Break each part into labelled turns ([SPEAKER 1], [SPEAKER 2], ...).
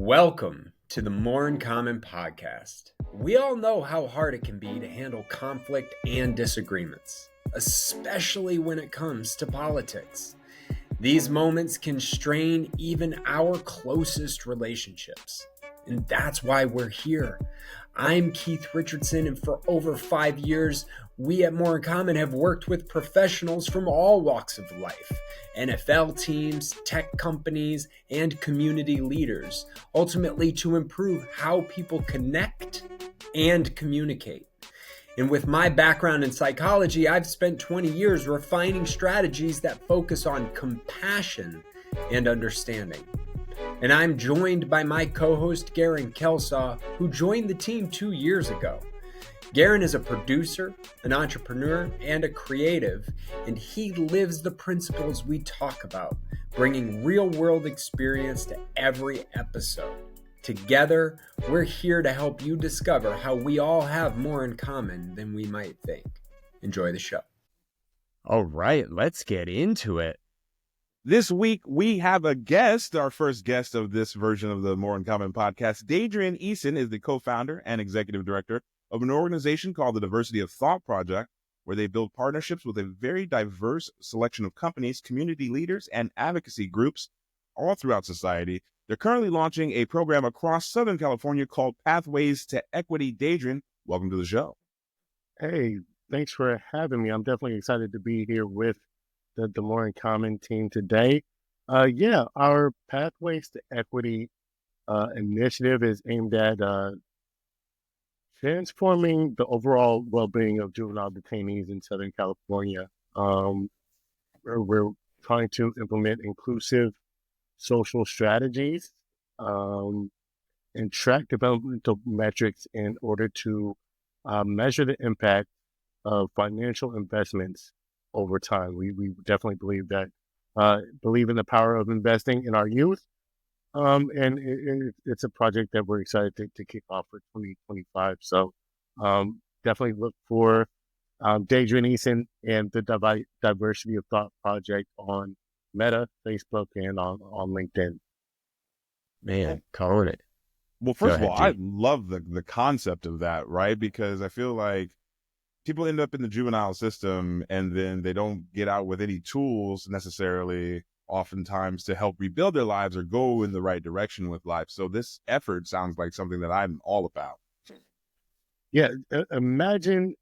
[SPEAKER 1] Welcome to the More in Common podcast. We all know how hard it can be to handle conflict and disagreements, especially when it comes to politics. These moments can strain even our closest relationships, and that's why we're here. I'm Keith Richardson, and for over 5 years, we at More in Common have worked with professionals from all walks of life, NFL teams, tech companies, and community leaders, ultimately to improve how people connect and communicate. And with my background in psychology, I've spent 20 years refining strategies that focus on compassion and understanding. And I'm joined by my co-host, Gerren Kelsaw, who joined the team 2 years ago. Gerren is a producer, an entrepreneur, and a creative, and he lives the principles we talk about, bringing real-world experience to every episode. Together, we're here to help you discover how we all have more in common than we might think. Enjoy the show.
[SPEAKER 2] All right, let's get into it. This week, we have a guest, our first guest of this version of the More in Common podcast. Dadrian Eason is the co-founder and executive director of an organization called the Diversity of Thought Project, where they build partnerships with a very diverse selection of companies, community leaders, and advocacy groups all throughout society. They're currently launching a program across Southern California called Pathways to Equity. Dadrian, welcome to the show.
[SPEAKER 3] Hey, thanks for having me. I'm definitely excited to be here with the More in Common team today. Our Pathways to Equity initiative is aimed at transforming the overall well-being of juvenile detainees in Southern California. We're trying to implement inclusive social strategies and track developmental metrics in order to measure the impact of financial investments over time. We definitely believe in the power of investing in our youth. It's a project that we're excited to kick off for 2025. So definitely look for Dadrian Eason and the Diversity of Thought Project on Meta, Facebook, and on LinkedIn.
[SPEAKER 2] Man, calling it.
[SPEAKER 4] Well, first of all, I love the concept of that, right? Because I feel like people end up in the juvenile system and then they don't get out with any tools necessarily oftentimes to help rebuild their lives or go in the right direction with life. So this effort sounds like something that I'm all about.
[SPEAKER 3] Yeah, imagine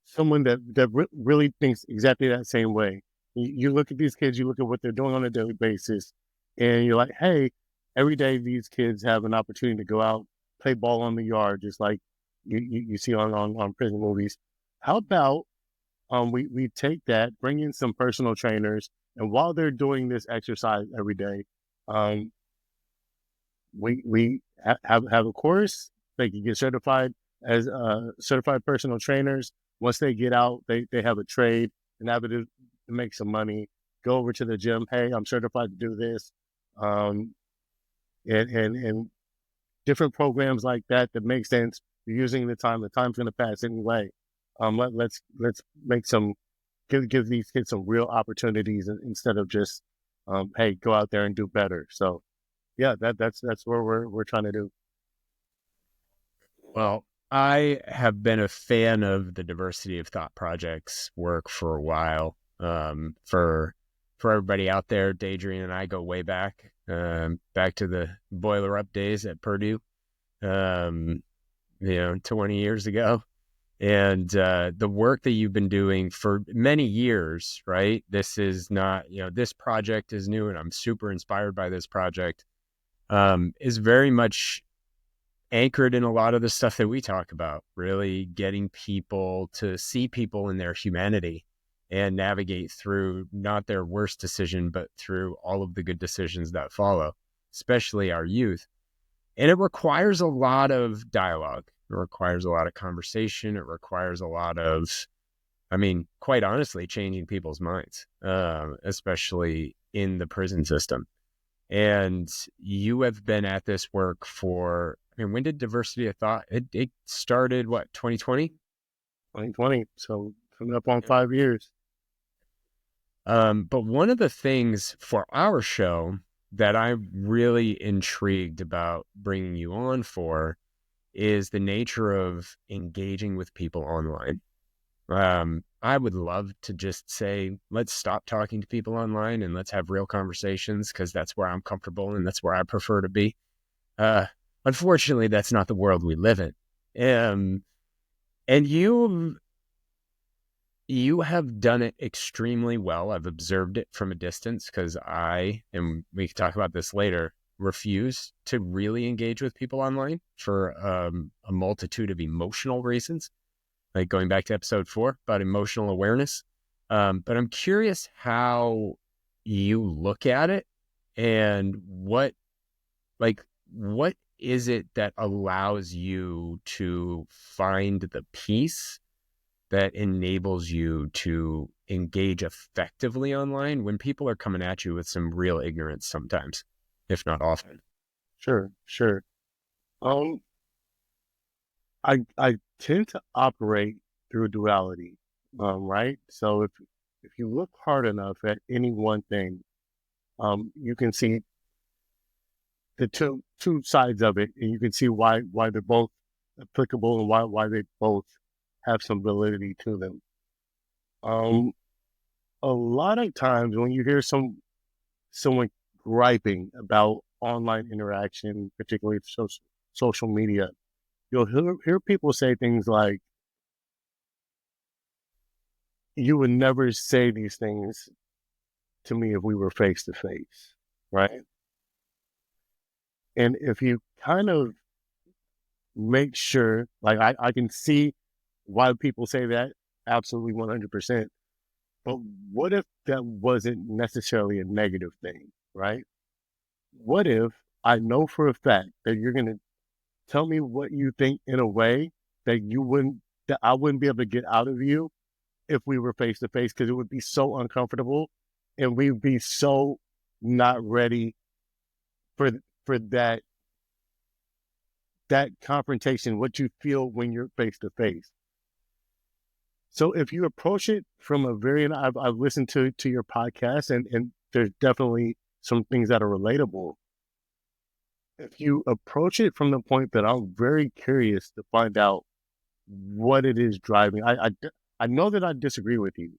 [SPEAKER 3] someone that really thinks exactly that same way. You look at these kids, you look at what they're doing on a daily basis, and you're like, hey, every day these kids have an opportunity to go out, play ball on the yard, just like you see on prison movies. How about we take that, bring in some personal trainers, and while they're doing this exercise every day, we have a course. They can get certified as certified personal trainers. Once they get out, they have a trade and have it to make some money. Go over to the gym. Hey, I'm certified to do this, and different programs like that make sense. You're using the time. The time's going to pass anyway. Let's make give these kids some real opportunities instead of just hey, go out there and do better. So yeah, that's where we're trying to do.
[SPEAKER 2] Well, I have been a fan of the Diversity of Thought Project's work for a while. For everybody out there, Dadrian and I go way back to the Boiler Up days at Purdue, 20 years ago. And the work that you've been doing for many years, right? This is not, this project is new, and I'm super inspired by this project, is very much anchored in a lot of the stuff that we talk about, really getting people to see people in their humanity and navigate through not their worst decision, but through all of the good decisions that follow, especially our youth. And it requires a lot of dialogue. It requires a lot of conversation. It requires a lot of, quite honestly, changing people's minds, especially in the prison system. And you have been at this work for, when did Diversity of Thought, it started, 2020?
[SPEAKER 3] 2020, so coming up on 5 years.
[SPEAKER 2] But one of the things for our show that I'm really intrigued about bringing you on for is the nature of engaging with people online. I would love to just say, let's stop talking to people online and let's have real conversations, because that's where I'm comfortable and that's where I prefer to be. Unfortunately, that's not the world we live in. And you have done it extremely well. I've observed it from a distance because and we can talk about this later, refuse to really engage with people online for a multitude of emotional reasons, like going back to episode 4 about emotional awareness. But I'm curious how you look at it, and what is it that allows you to find the peace that enables you to engage effectively online when people are coming at you with some real ignorance sometimes, if not often?
[SPEAKER 3] Sure. I tend to operate through duality, right? So if you look hard enough at any one thing, you can see the two sides of it, and you can see why they're both applicable and why they both have some validity to them. A lot of times when you hear someone griping about online interaction, particularly social media, you'll hear people say things like, "You would never say these things to me if we were face to face," right? And if you kind of make sure, like I can see why people say that, absolutely 100%. But what if that wasn't necessarily a negative thing, right? What if I know for a fact that you're going to tell me what you think in a way that I wouldn't be able to get out of you if we were face to face, because it would be so uncomfortable and we'd be so not ready for that confrontation, what you feel when you're face to face. So if you approach it from and I've listened to your podcast, and there's definitely some things that are relatable. If you approach it from the point that I'm very curious to find out what it is driving, I know that I disagree with you,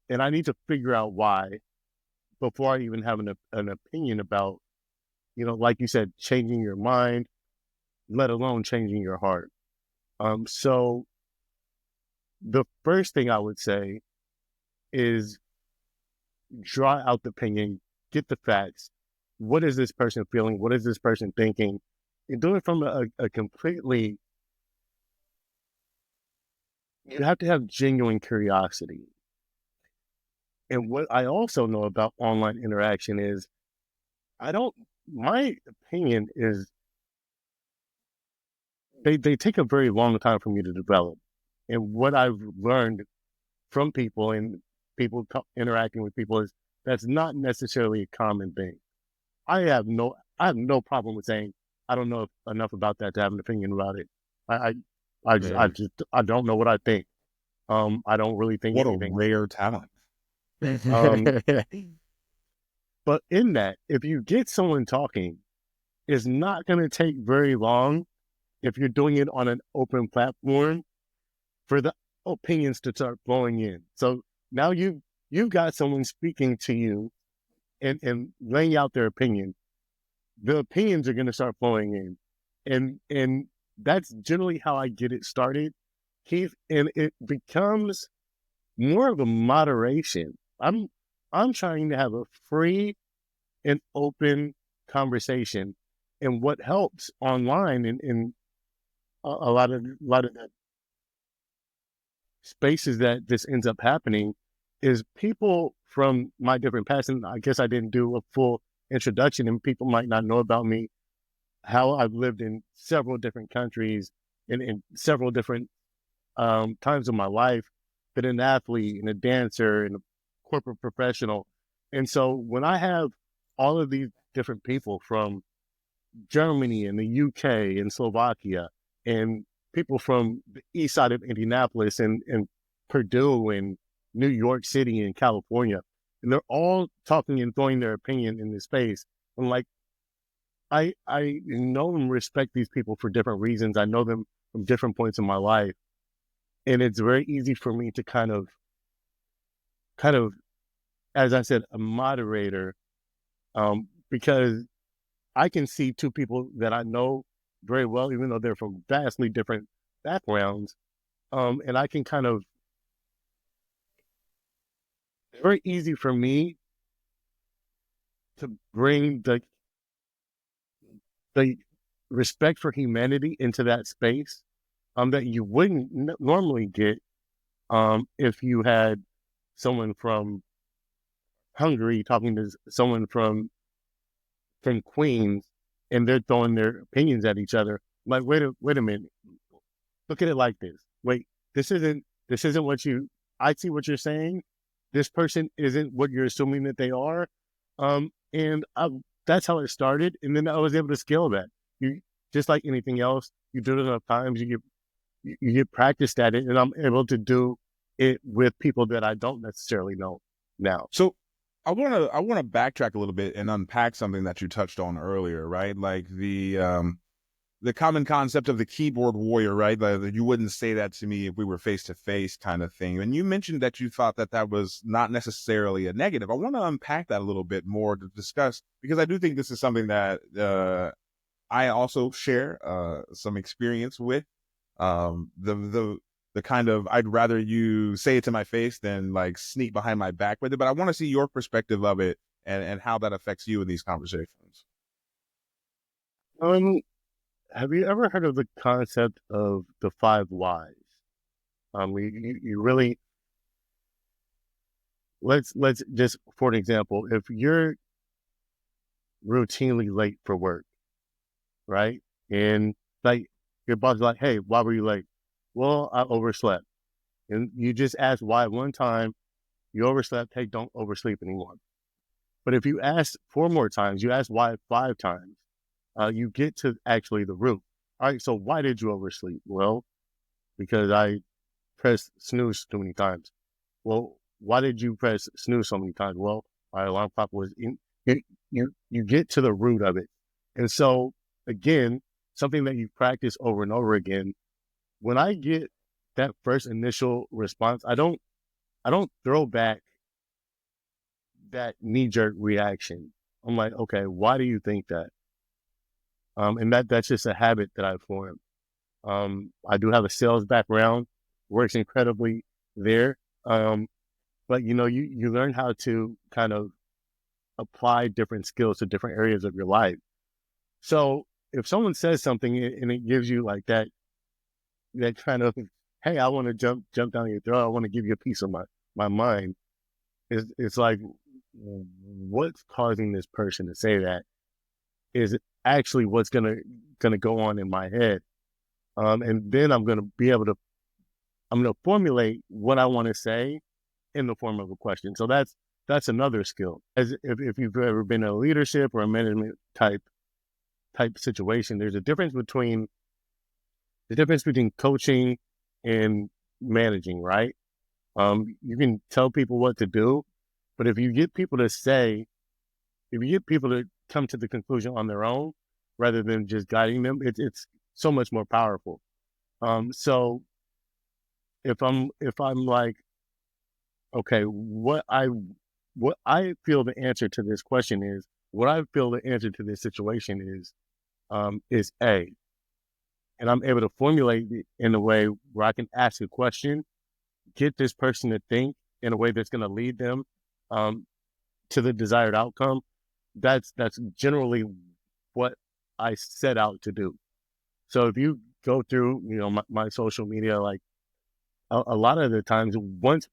[SPEAKER 3] and I need to figure out why before I even have an opinion about, like you said, changing your mind, let alone changing your heart. So the first thing I would say is draw out the opinion, get the facts. What is this person feeling? What is this person thinking? And do it from a completely, you have to have genuine curiosity. And what I also know about online interaction is my opinion is they take a very long time for me to develop. And what I've learned from people and interacting with people is that's not necessarily a common thing. I have no problem with saying I don't know enough about that to have an opinion about it. I don't know what I think. I don't really think
[SPEAKER 4] What
[SPEAKER 3] anything.
[SPEAKER 4] a rare talent.
[SPEAKER 3] But in that, if you get someone talking, it's not going to take very long if you're doing it on an open platform for the opinions to start flowing in. So now you've got someone speaking to you and laying out their opinion. The opinions are going to start flowing in. And that's generally how I get it started, Keith. And it becomes more of a moderation. I'm trying to have a free and open conversation. And what helps online in a lot of the spaces that this ends up happening is people from my different past. And I guess I didn't do a full introduction, and people might not know about me, how I've lived in several different countries and in several different times of my life, been an athlete and a dancer and a corporate professional. And so when I have all of these different people from Germany and the UK and Slovakia, and people from the east side of Indianapolis and Purdue and New York City and California, and they're all talking and throwing their opinion in this space. I'm like, I know and respect these people for different reasons. I know them from different points in my life. And it's very easy for me to kind of, as I said, a moderator, because I can see two people that I know very well, even though they're from vastly different backgrounds. And I can kind of, it's very easy for me to bring the respect for humanity into that space, that you wouldn't normally get, if you had someone from Hungary talking to someone from Queens, and they're throwing their opinions at each other. Like, wait a minute. Look at it like this. Wait, this isn't what I see what you're saying. This person isn't what you're assuming that they are. And that's how it started. And then I was able to scale that. You, just like anything else, you do it enough times, you get practiced at it, and I'm able to do it with people that I don't necessarily know now.
[SPEAKER 4] So I want to backtrack a little bit and unpack something that you touched on earlier, right? Like the common concept of the keyboard warrior, right? Like, you wouldn't say that to me if we were face to face, kind of thing. And you mentioned that you thought that was not necessarily a negative. I want to unpack that a little bit more to discuss, because I do think this is something that I also share some experience with. The kind of, I'd rather you say it to my face than like sneak behind my back with it. But I want to see your perspective of it and how that affects you in these conversations.
[SPEAKER 3] Have you ever heard of the concept of the 5 whys? You really, let's just, for an example, if you're routinely late for work, right? And like your boss is like, hey, why were you late? Well, I overslept. And you just ask why one time, you overslept, hey, don't oversleep anymore. But if you ask 4 more times, you ask why 5 times, you get to actually the root. All right, so why did you oversleep? Well, because I pressed snooze too many times. Well, why did you press snooze so many times? Well, my alarm clock was in. You get to the root of it. And so, again, something that you practice over and over again, when I get that first initial response, I don't throw back that knee-jerk reaction. I'm like, okay, why do you think that? And that's just a habit that I've formed. I do have a sales background, works incredibly there. But you learn how to kind of apply different skills to different areas of your life. So if someone says something and it gives you like that kind of, hey, I want to jump down your throat, I want to give you a piece of my mind. It's like, what's causing this person to say that is actually what's gonna go on in my head. And then I'm gonna formulate what I want to say in the form of a question. So that's another skill. As if you've ever been in a leadership or a management type situation, there's a difference between coaching and managing, right? You can tell people what to do, but if you get people to come to the conclusion on their own rather than just guiding them, it's so much more powerful. So if I'm like, okay, what I feel the answer to this question is, what I feel the answer to this situation is A. And I'm able to formulate it in a way where I can ask a question, get this person to think in a way that's going to lead them to the desired outcome. That's generally what I set out to do. So if you go through, my social media, like a lot of the times, once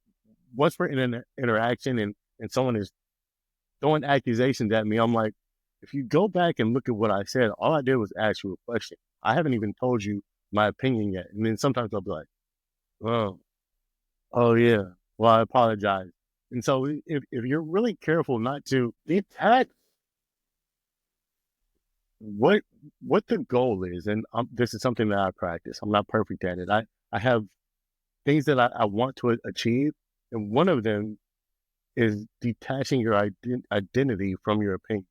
[SPEAKER 3] we're in an interaction and someone is throwing accusations at me, I'm like, if you go back and look at what I said, all I did was ask you a question. I haven't even told you my opinion yet. And then sometimes I'll be like, oh yeah, well, I apologize. And so if you're really careful not to detect what the goal is, and this is something that I practice. I'm not perfect at it. I have things that I want to achieve, and one of them is detaching your identity from your opinion.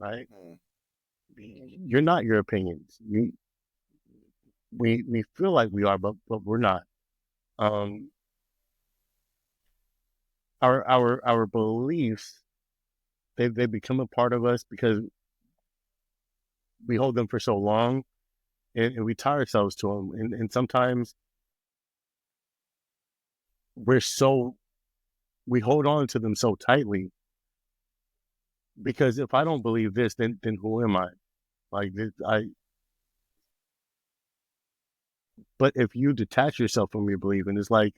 [SPEAKER 3] right? You're not your opinions. We feel like we are, but we're not. Um, our beliefs, they become a part of us because we hold them for so long, and we tie ourselves to them. And sometimes we hold on to them so tightly because if I don't believe this, then who am I? Like this, but if you detach yourself from your belief, and it's like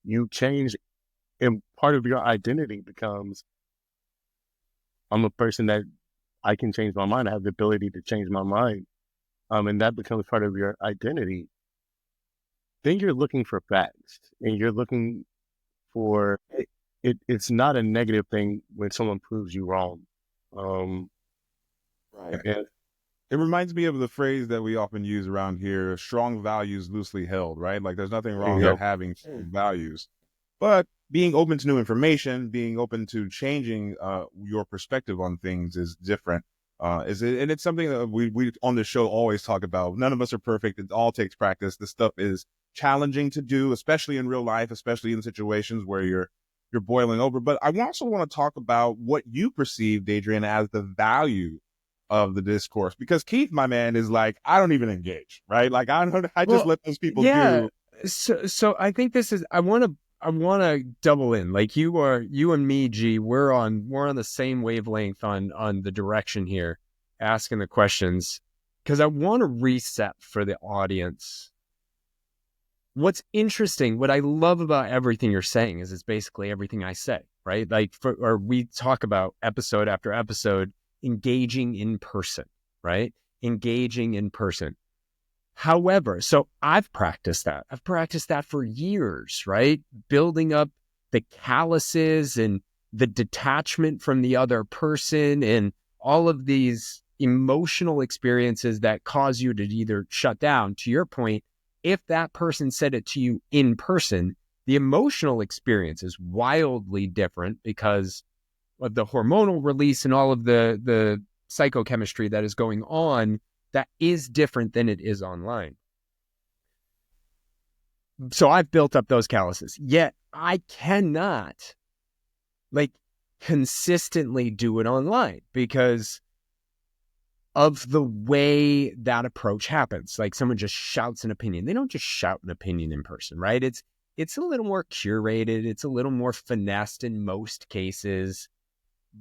[SPEAKER 3] you change, and part of your identity becomes, I'm a person that I can change my mind. I have the ability to change my mind. And that becomes part of your identity. Then you're looking for facts, and you're looking for it's not a negative thing when someone proves you wrong.
[SPEAKER 4] Right.
[SPEAKER 3] And,
[SPEAKER 4] It reminds me of the phrase that we often use around here: strong values loosely held, right? Like there's nothing wrong
[SPEAKER 3] yeah,
[SPEAKER 4] with having strong values, but being open to new information, being open to changing your perspective on things is different. And it's something that we on the show always talk about. None of us are perfect. It all takes practice. This stuff is challenging to do, especially in real life, especially in situations where you're boiling over. But I also want to talk about what you perceive, Dadrian, as the value of the discourse, because Keith, my man, is like, I don't even engage, right? Like I just let those people
[SPEAKER 2] yeah.
[SPEAKER 4] do.
[SPEAKER 2] So I think this is, I want to double in. Like you and me, G, we're on the same wavelength on the direction here, asking the questions, because I want to reset for the audience. What's interesting, what I love about everything you're saying is it's basically everything I say, right? Like, or we talk about episode after episode, engaging in person, right? Engaging in person. However, so I've practiced that. I've practiced that for years, right? Building up the calluses and the detachment from the other person and all of these emotional experiences that cause you to either shut down. To your point, if that person said it to you in person, the emotional experience is wildly different because of the hormonal release and all of the psychochemistry that is going on that is different than it is online. So I've built up those calluses, yet I cannot like consistently do it online because of the way that approach happens. Like someone just shouts an opinion. They don't just shout an opinion in person, right? It's a little more curated. It's a little more finessed in most cases.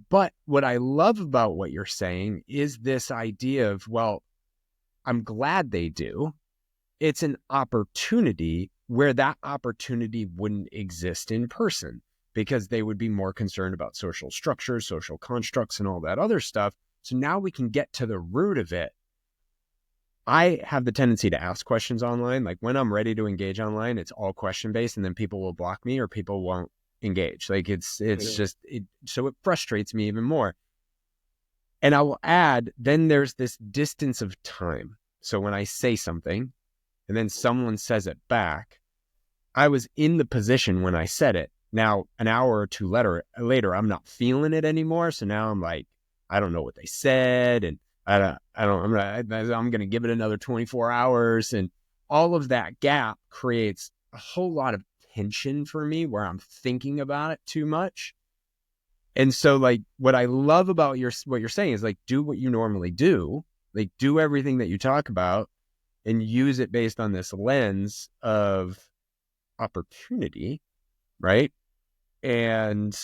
[SPEAKER 2] But what I love about what you're saying is this idea of, well, I'm glad they do. It's an opportunity where that opportunity wouldn't exist in person because they would be more concerned about social structures, social constructs, and all that other stuff. So now we can get to the root of it. I have the tendency to ask questions online. Like when I'm ready to engage online, it's all question based, and then people will block me or people won't engage. Like it's just so it frustrates me even more. And I will add, then there's this distance of time. So when I say something and then someone says it back, I was in the position when I said it. Now, an hour or two later, I'm not feeling it anymore. So now I'm like, I don't know what they said. And I'm going to give it another 24 hours. And all of that gap creates a whole lot of tension for me where I'm thinking about it too much. And so like what I love about what you're saying is like, do what you normally do, like do everything that you talk about and use it based on this lens of opportunity, right? And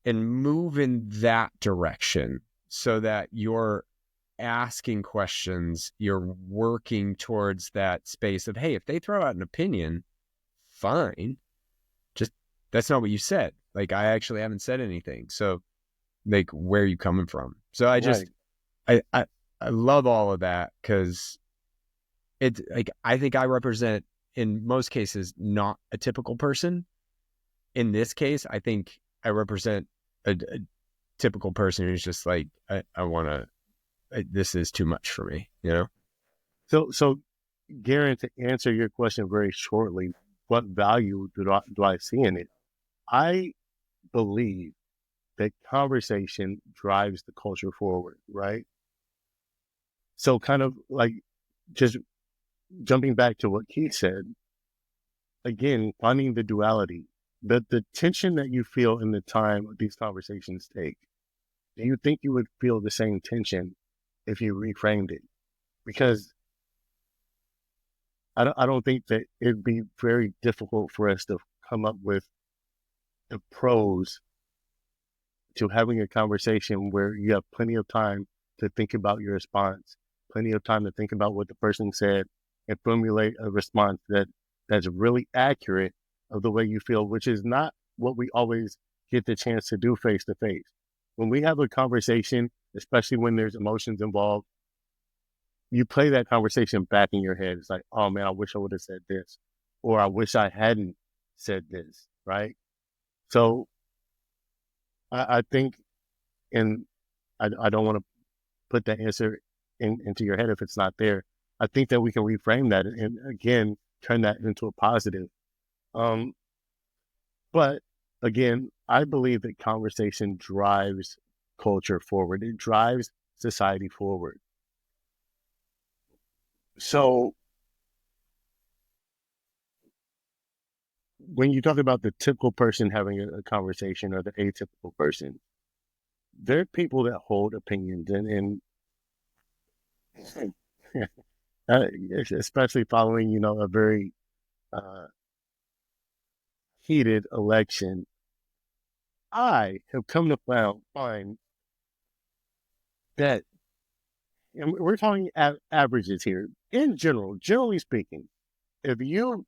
[SPEAKER 2] move in that direction so that you're asking questions, you're working towards that space of, hey, if they throw out an opinion, fine. Just that's not what you said. Like I actually haven't said anything. So like where are you coming from? So I love all of that because it's like I think I represent in most cases not a typical person. In this case, I think I represent a typical person who's just like I want to. This is too much for me, you know.
[SPEAKER 3] So, Gerren, to answer your question very shortly, what value do I see in it? I believe that conversation drives the culture forward, right? So kind of like just jumping back to what Keith said, again, finding the duality, the tension that you feel in the time these conversations take. Do you think you would feel the same tension if you reframed it? Because I don't think that it'd be very difficult for us to come up with the pros to having a conversation where you have plenty of time to think about your response, plenty of time to think about what the person said, and formulate a response that's really accurate of the way you feel, which is not what we always get the chance to do face to face. When we have a conversation, especially when there's emotions involved, you play that conversation back in your head. It's like, oh man, I wish I would have said this, or I wish I hadn't said this, right? So I think, and I don't want to put that answer into your head if it's not there. I think that we can reframe that and again, turn that into a positive. But again, I believe that conversation drives culture forward. It drives society forward. So when you talk about the typical person having a conversation or the atypical person, there are people that hold opinions and especially following, a very uh, heated election. I have come to find that, and we're talking averages here, in general, generally speaking, if you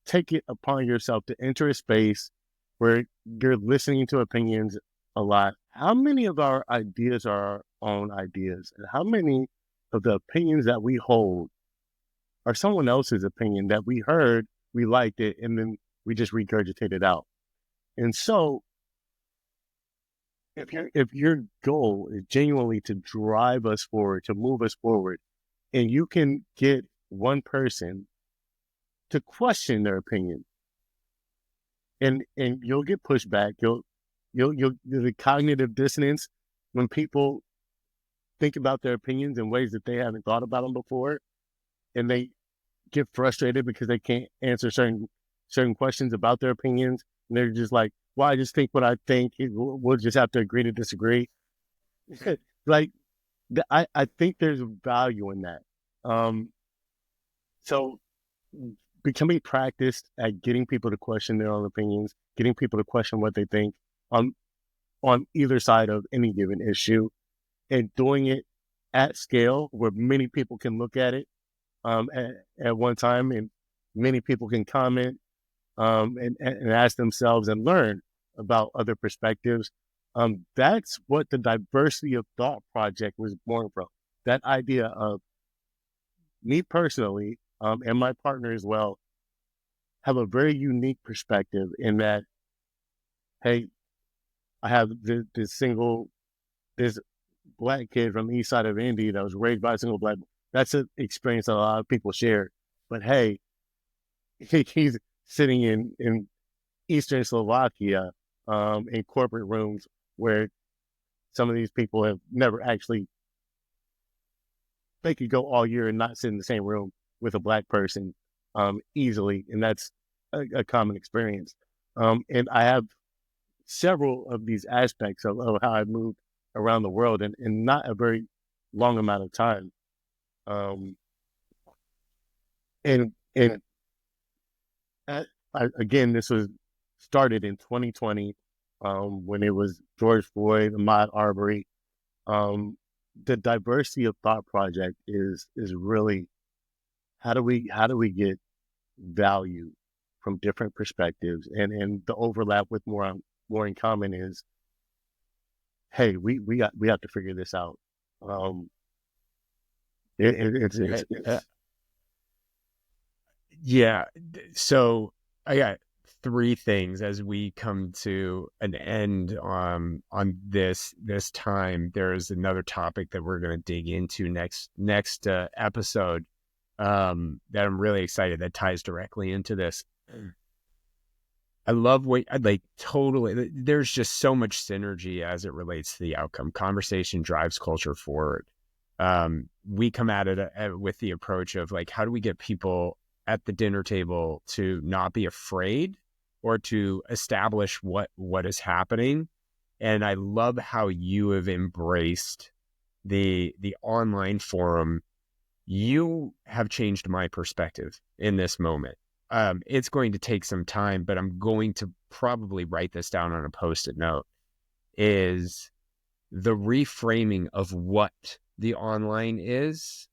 [SPEAKER 3] take it upon yourself to enter a space where you're listening to opinions a lot, how many of our ideas are our own ideas? And how many of the opinions that we hold are someone else's opinion that we heard, we liked it, and then we just regurgitate it out? And so if your goal is genuinely to drive us forward, to move us forward, and you can get one person to question their opinion, and you'll get pushback, you'll the cognitive dissonance when people think about their opinions in ways that they haven't thought about them before, and they get frustrated because they can't answer certain questions about their opinions, and they're just like, well, I just think what I think. We'll just have to agree to disagree. Like, I think there's value in that. So becoming practiced at getting people to question their own opinions, getting people to question what they think on either side of any given issue, and doing it at scale where many people can look at it at one time, and many people can comment and ask themselves and learn about other perspectives. That's what the Diversity of Thought Project was born from. That idea of me personally, and my partner as well, have a very unique perspective in that, hey, I have this black kid from the east side of Indy that was raised by a single black. That's an experience that a lot of people share. But hey, he's sitting in Eastern Slovakia in corporate rooms where some of these people have never actually, they could go all year and not sit in the same room with a black person easily. And that's a common experience. And I have several of these aspects of how I moved around the world in not a very long amount of time. Again, this was started in 2020 when it was George Floyd, Ahmaud Arbery. The Diversity of Thought Project is really how do we get value from different perspectives, and the overlap with more in common is, hey, we have to figure this out.
[SPEAKER 2] Yeah. So I got three things as we come to an end on this time. There's another topic that we're going to dig into next episode that I'm really excited, that ties directly into this. I love what I like. Totally. There's just so much synergy as it relates to the outcome. Conversation drives culture forward. We come at it with the approach of like, how do we get people at the dinner table to not be afraid or to establish what is happening? And I love how you have embraced the online forum. You have changed my perspective in this moment. It's going to take some time, but I'm going to probably write this down on a Post-it note, is the reframing of what the online is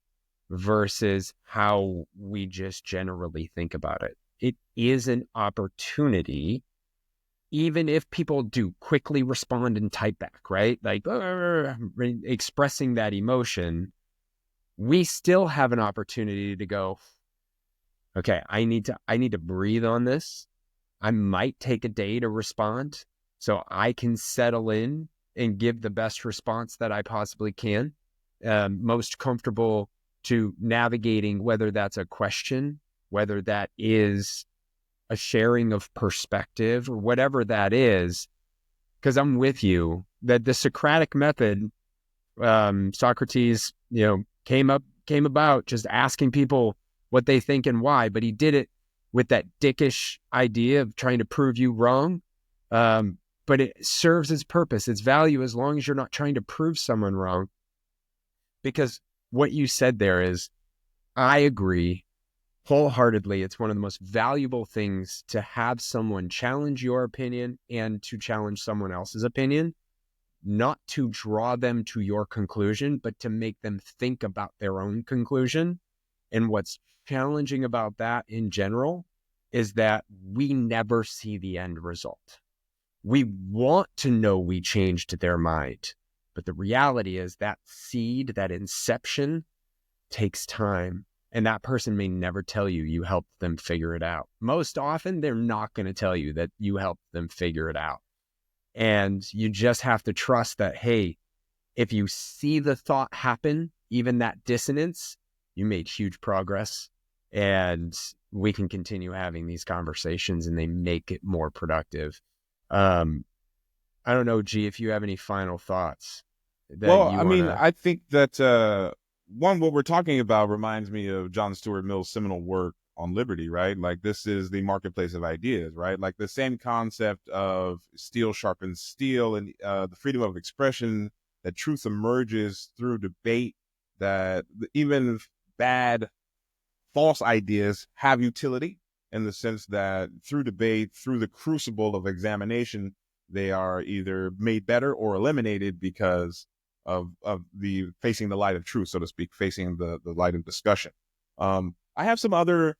[SPEAKER 2] versus how we just generally think about it. It is an opportunity, even if people do quickly respond and type back, right? Like expressing that emotion, we still have an opportunity to go, okay, I need to breathe on this. I might take a day to respond so I can settle in and give the best response that I possibly can. Most comfortable to navigating, whether that's a question, whether that is a sharing of perspective or whatever that is, because I'm with you that the Socratic method, Socrates, came about just asking people what they think and why, but he did it with that dickish idea of trying to prove you wrong. But it serves its purpose, its value, as long as you're not trying to prove someone wrong. Because what you said there is, I agree wholeheartedly. It's one of the most valuable things to have someone challenge your opinion and to challenge someone else's opinion, not to draw them to your conclusion, but to make them think about their own conclusion. And what's challenging about that in general is that we never see the end result. We want to know we changed their mind, but the reality is that seed, that inception, takes time. And that person may never tell you you helped them figure it out. Most often, they're not going to tell you that you helped them figure it out. And you just have to trust that, hey, if you see the thought happen, even that dissonance, you made huge progress. And we can continue having these conversations and they make it more productive. I don't know, G, if you have any final thoughts that
[SPEAKER 4] I mean, I think that one, what we're talking about reminds me of John Stuart Mill's seminal work on liberty, right? Like, this is the marketplace of ideas, right? Like the same concept of steel sharpens steel and the freedom of expression, that truth emerges through debate, that even bad, false ideas have utility, in the sense that through debate, through the crucible of examination, they are either made better or eliminated because of the facing the light of truth, so to speak, facing the light of discussion. I have some other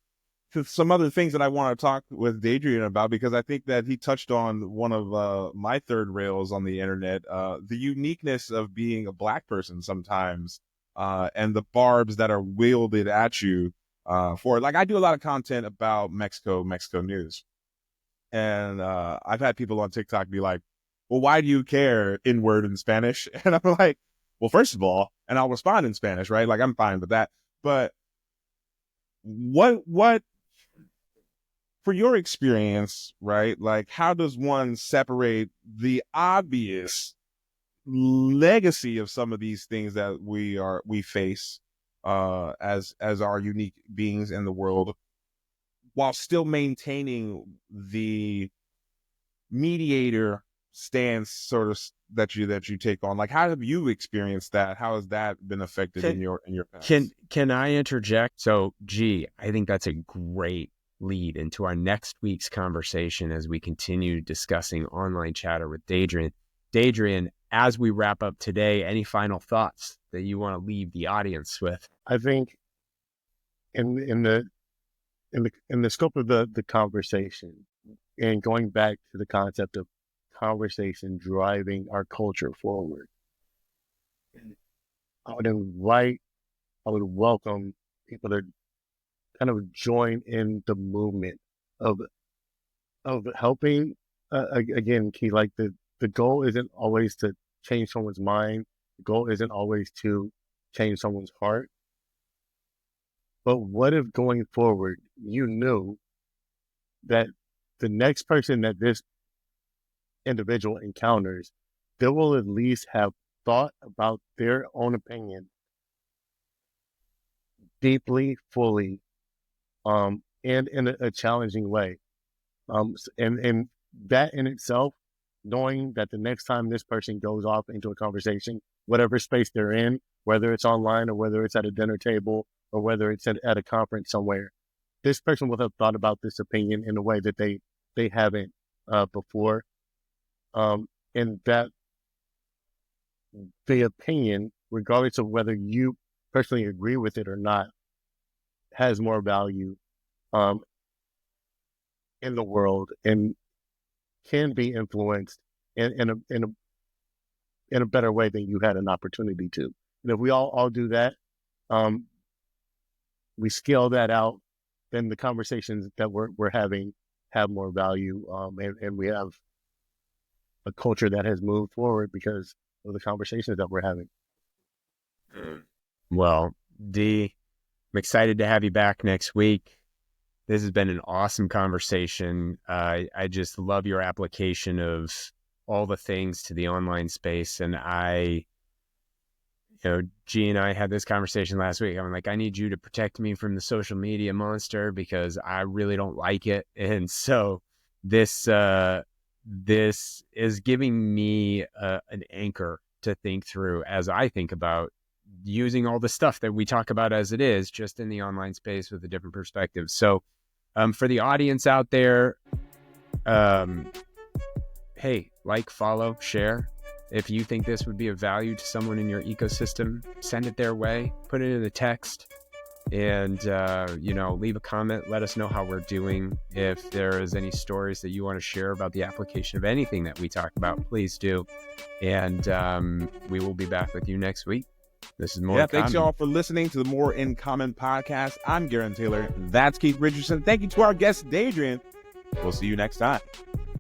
[SPEAKER 4] things that I want to talk with Dadrian about, because I think that he touched on one of my third rails on the internet, the uniqueness of being a Black person sometimes, and the barbs that are wielded at you. Like, I do a lot of content about Mexico news. And I've had people on TikTok be like, well, why do you care in-word in Spanish? And I'm like, well, first of all, and I'll respond in Spanish, right? Like, I'm fine with that. But what, for your experience, right? Like, how does one separate the obvious legacy of some of these things that we face as our unique beings in the world, while still maintaining the mediator stance sort of that you take on? Like, how have you experienced that? How has that been affected in your past?
[SPEAKER 2] Can I interject? So, G, I think that's a great lead into our next week's conversation as we continue discussing online chatter with Dadrian. Dadrian, as we wrap up today, any final thoughts that you want to leave the audience with?
[SPEAKER 3] I think in the scope of the conversation, and going back to the concept of conversation driving our culture forward, I would welcome people to kind of join in the movement of helping. Again, Key, like the goal isn't always to change someone's mind. The goal isn't always to change someone's heart. But what if going forward, you knew that the next person that this individual encounters, they will at least have thought about their own opinion deeply, fully, and in a challenging way. And that in itself, knowing that the next time this person goes off into a conversation, whatever space they're in, whether it's online or whether it's at a dinner table or whether it's at a conference somewhere, this person will have thought about this opinion in a way that they haven't before. And that the opinion, regardless of whether you personally agree with it or not, has more value in the world and can be influenced in a better way than you had an opportunity to. And if we all do that, we scale that out, then the conversations that we're having have more value, and we have a culture that has moved forward because of the conversations that we're having.
[SPEAKER 2] Well, D, I'm excited to have you back next week. This has been an awesome conversation. I just love your application of all the things to the online space. And G and I had this conversation last week. I'm like, I need you to protect me from the social media monster because I really don't like it. And so this is giving me an anchor to think through as I think about using all the stuff that we talk about as it is, just in the online space with a different perspective. So for the audience out there, hey, like, follow, share. If you think this would be of value to someone in your ecosystem, send it their way, put it in a text, and leave a comment. Let us know how we're doing. If there is any stories that you want to share about the application of anything that we talk about, please do. And we will be back with you next week. This is More in Common.
[SPEAKER 4] Thanks y'all for listening to the More in Common podcast. I'm Gerren Taylor. That's Keith Richardson. Thank you to our guest, Dadrian. We'll see you next time.